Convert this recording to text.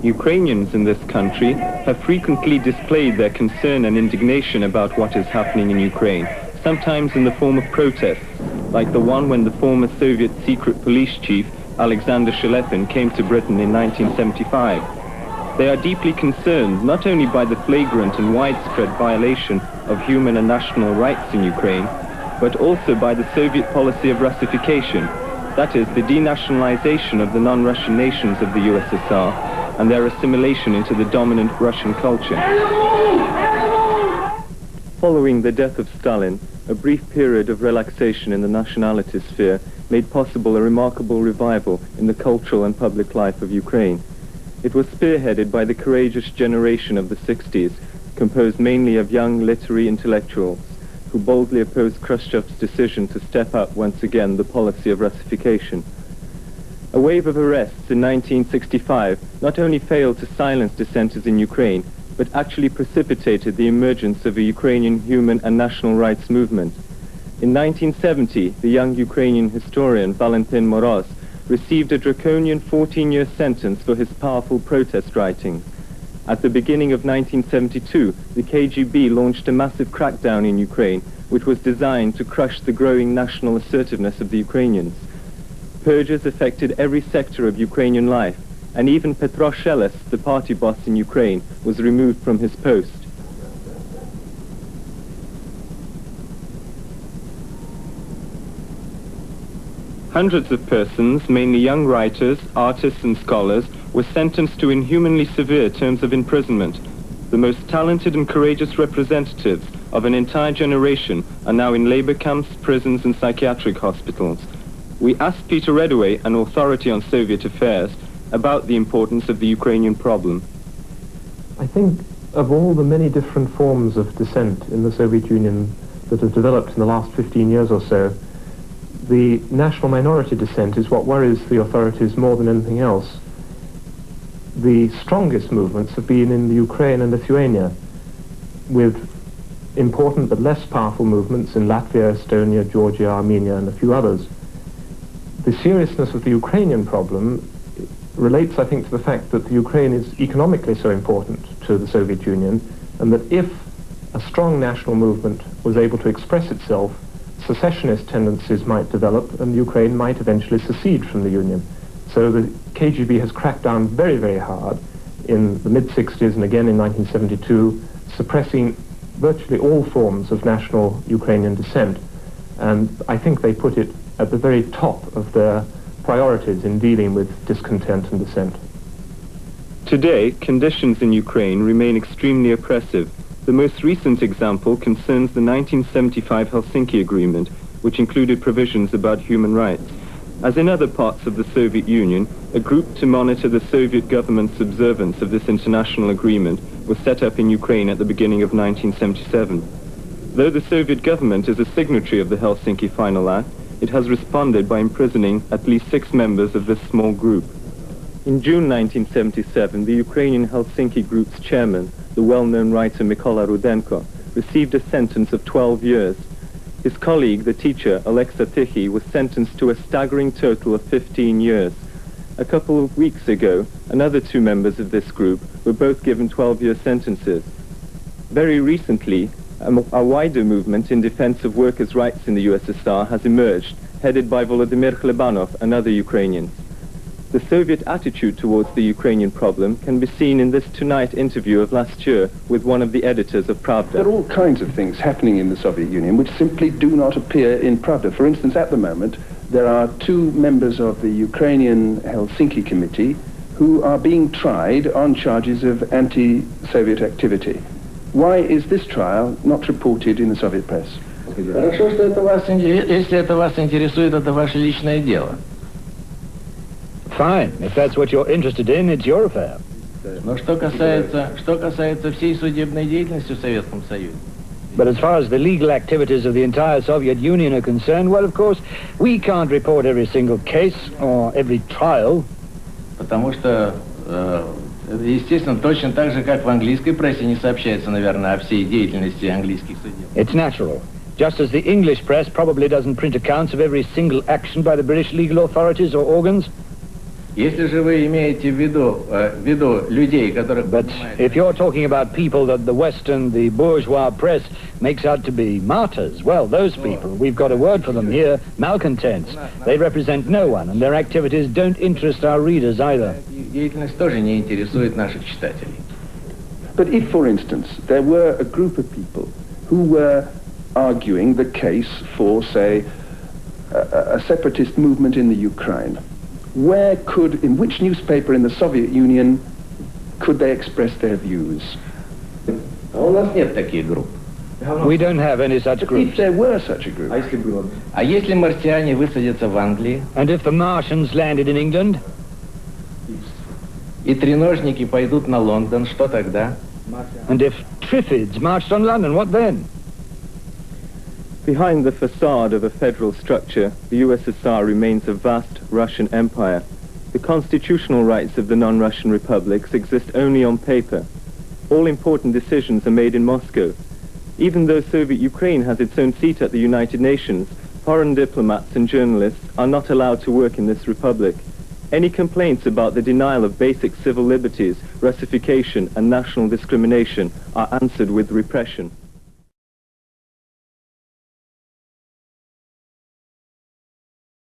Ukrainians in this country have frequently displayed their concern and indignation about what is happening in Ukraine, sometimes in the form of protests, like the one when the former Soviet secret police chief Alexander Shelepin came to Britain in 1975. They are deeply concerned not only by the flagrant and widespread violation of human and national rights in Ukraine, but also by the Soviet policy of Russification, that is, the denationalization of the non-Russian nations of the USSR and their assimilation into the dominant Russian culture. Following the death of Stalin, a brief period of relaxation in the nationality sphere made possible a remarkable revival in the cultural and public life of Ukraine. It was spearheaded by the courageous generation of the 60s, composed mainly of young literary intellectuals, who boldly opposed Khrushchev's decision to step up once again the policy of Russification. A wave of arrests in 1965 not only failed to silence dissenters in Ukraine, but actually precipitated the emergence of a Ukrainian human and national rights movement. In 1970, the young Ukrainian historian Valentin Moroz received a draconian 14-year sentence for his powerful protest writings. At the beginning of 1972, the KGB launched a massive crackdown in Ukraine, which was designed to crush the growing national assertiveness of the Ukrainians. Purges affected every sector of Ukrainian life, and even Petro Sheles, the party boss in Ukraine, was removed from his post. Hundreds of persons, mainly young writers, artists and scholars, were sentenced to inhumanly severe terms of imprisonment. The most talented and courageous representatives of an entire generation are now in labor camps, prisons and psychiatric hospitals. We asked Peter Redaway, an authority on Soviet affairs, about the importance of the Ukrainian problem. I think of all the many different forms of dissent in the Soviet Union that have developed in the last 15 years or so, the national minority dissent is what worries the authorities more than anything else. The strongest movements have been in the Ukraine and Lithuania, with important but less powerful movements in Latvia, Estonia, Georgia, Armenia and a few others. The seriousness of the Ukrainian problem relates, I think, to the fact that the Ukraine is economically so important to the Soviet Union, and that if a strong national movement was able to express itself, secessionist tendencies might develop and Ukraine might eventually secede from the Union. So the KGB has cracked down very, very hard in the mid-60s and again in 1972, suppressing virtually all forms of national Ukrainian dissent. And I think they put it at the very top of their priorities in dealing with discontent and dissent. Today, conditions in Ukraine remain extremely oppressive. The most recent example concerns the 1975 Helsinki Agreement, which included provisions about human rights. As in other parts of the Soviet Union, a group to monitor the Soviet government's observance of this international agreement was set up in Ukraine at the beginning of 1977. Though the Soviet government is a signatory of the Helsinki Final Act, it has responded by imprisoning at least 6 members of this small group. In June 1977, the Ukrainian Helsinki Group's chairman, the well-known writer Mykola Rudenko, received a sentence of 12 years. His colleague, the teacher Alexa Tichy, was sentenced to a staggering total of 15 years. A couple of weeks ago, another 2 members of this group were both given 12-year sentences. Very recently, a wider movement in defense of workers' rights in the USSR has emerged, headed by Volodymyr Khlebanov and other Ukrainians. The Soviet attitude towards the Ukrainian problem can be seen in this Tonight interview of last year with one of the editors of Pravda. There are all kinds of things happening in the Soviet Union which simply do not appear in Pravda. For instance, at the moment, there are 2 members of the Ukrainian Helsinki Committee who are being tried on charges of anti-Soviet activity. Why is this trial not reported in the Soviet press? Хорошо, что это вас, если это вас интересует, это ваше личное дело. Fine. If that's what you're interested in, it's your affair. Но что касается всей судебной деятельности в Советском Союзе. But as far as the legal activities of the entire Soviet Union are concerned, well, of course, we can't report every single case or every trial. Потому что, естественно, точно так же, как в английской прессе не сообщается, наверное, о всей деятельности английских судеб. It's natural. Just as the English press probably doesn't print accounts of every single action by the British legal authorities or organs. Если же вы имеете в виду людей, которых... But if you're talking about people that the Western, the bourgeois press makes out to be martyrs, well, those people, we've got a word for them here, malcontents. They represent no one, and their activities don't interest our readers either. Деятельность тоже не интересует наших читателей. But if, for instance, there were a group of people who were arguing the case for, say, a separatist movement in the Ukraine, in which newspaper in the Soviet Union could they express their views? У нас нет таких групп. We don't have any such If groups. there were such a group, А если марсиане высадятся в Англии, And if the Martians landed in England, и треножники пойдут на Лондон, что тогда? and if Triffids marched on London, what then? Behind the facade of a federal structure, the USSR remains a vast Russian empire. The constitutional rights of the non-Russian republics exist only on paper. All important decisions are made in Moscow. Even though Soviet Ukraine has its own seat at the United Nations, foreign diplomats and journalists are not allowed to work in this republic. Any complaints about the denial of basic civil liberties, Russification and national discrimination are answered with repression.